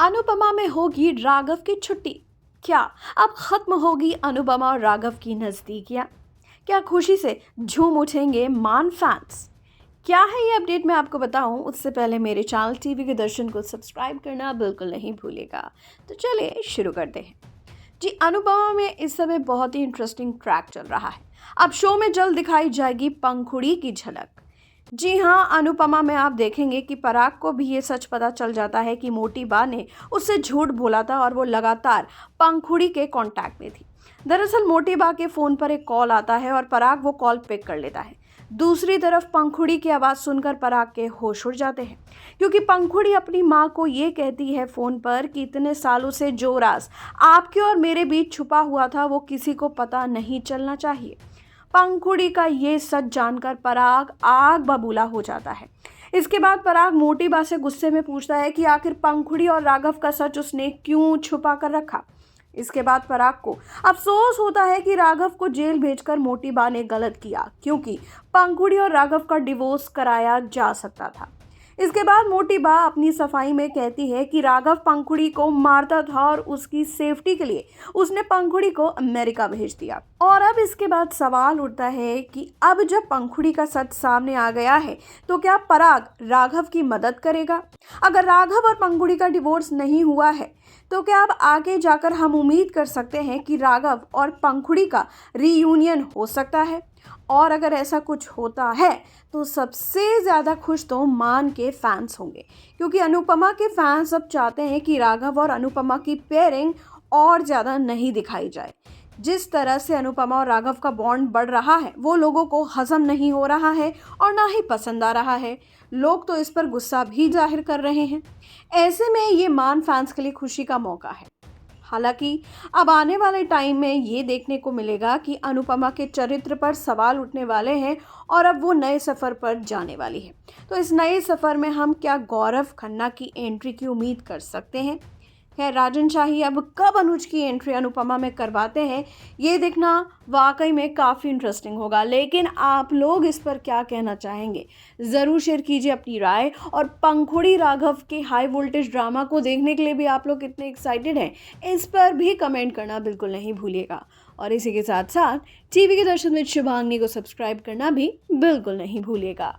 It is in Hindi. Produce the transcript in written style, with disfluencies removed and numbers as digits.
अनुपमा में होगी राघव की छुट्टी। क्या अब खत्म होगी अनुपमा और राघव की नजदीकियां? क्या खुशी से झूम उठेंगे मान फैंस? क्या है ये अपडेट मैं आपको बताऊं उससे पहले मेरे चैनल टीवी के दर्शन को सब्सक्राइब करना बिल्कुल नहीं भूलिएगा। तो चलिए शुरू करते हैं। जी, अनुपमा में इस समय बहुत ही इंटरेस्टिंग ट्रैक चल रहा है। अब शो में जल्द दिखाई जाएगी पंखुड़ी की झलक। जी हाँ, अनुपमा में आप देखेंगे कि पराग को भी ये सच पता चल जाता है कि मोटी बा ने उससे झूठ बोला था और वो लगातार पंखुड़ी के कांटेक्ट में थी। दरअसल मोटी बा के फ़ोन पर एक कॉल आता है और पराग वो कॉल पिक कर लेता है। दूसरी तरफ पंखुड़ी की आवाज़ सुनकर पराग के होश उड़ जाते हैं, क्योंकि पंखुड़ी अपनी माँ को ये कहती है फ़ोन पर कि इतने सालों से जो राज आपके और मेरे बीच छुपा हुआ था वो किसी को पता नहीं चलना चाहिए। पंखुड़ी का ये सच जानकर पराग आग बबूला हो जाता है। इसके बाद पराग मोटी बा से गुस्से में पूछता है कि आखिर पंखुड़ी और राघव का सच उसने क्यों छुपा कर रखा। इसके बाद पराग को अफसोस होता है कि राघव को जेल भेजकर मोटी बा ने गलत किया, क्योंकि पंखुड़ी और राघव का डिवोर्स कराया जा सकता था। इसके बाद मोटी बा अपनी सफाई में कहती है कि राघव पंखुड़ी को मारता था और उसकी सेफ्टी के लिए उसने पंखुड़ी को अमेरिका भेज दिया। और अब इसके बाद सवाल उठता है कि अब जब पंखुड़ी का सच सामने आ गया है तो क्या पराग राघव की मदद करेगा? अगर राघव और पंखुड़ी का डिवोर्स नहीं हुआ है तो क्या अब आगे जाकर हम उम्मीद कर सकते हैं कि राघव और पंखुड़ी का रीयूनियन हो सकता है? और अगर ऐसा कुछ होता है तो सबसे ज़्यादा खुश तो मान के फैंस होंगे, क्योंकि अनुपमा के फैंस अब चाहते हैं कि राघव और अनुपमा की पेयरिंग और ज़्यादा नहीं दिखाई जाए। जिस तरह से अनुपमा और राघव का बॉन्ड बढ़ रहा है वो लोगों को हजम नहीं हो रहा है और ना ही पसंद आ रहा है। लोग तो इस पर गुस्सा भी जाहिर कर रहे हैं। ऐसे में ये मान फैंस के लिए खुशी का मौका है। हालांकि अब आने वाले टाइम में ये देखने को मिलेगा कि अनुपमा के चरित्र पर सवाल उठने वाले हैं और अब वो नए सफ़र पर जाने वाली है। तो इस नए सफ़र में हम क्या गौरव खन्ना की एंट्री की उम्मीद कर सकते हैं? खैर, राजन शाही अब कब अनुज की एंट्री अनुपमा में करवाते हैं ये देखना वाकई में काफ़ी इंटरेस्टिंग होगा। लेकिन आप लोग इस पर क्या कहना चाहेंगे, ज़रूर शेयर कीजिए अपनी राय। और पंखुड़ी राघव के हाई वोल्टेज ड्रामा को देखने के लिए भी आप लोग कितने एक्साइटेड हैं इस पर भी कमेंट करना बिल्कुल नहीं भूलिएगा। और इसी के साथ साथ टीवी के दर्शन में शुभांगी को सब्सक्राइब करना भी बिल्कुल नहीं भूलिएगा।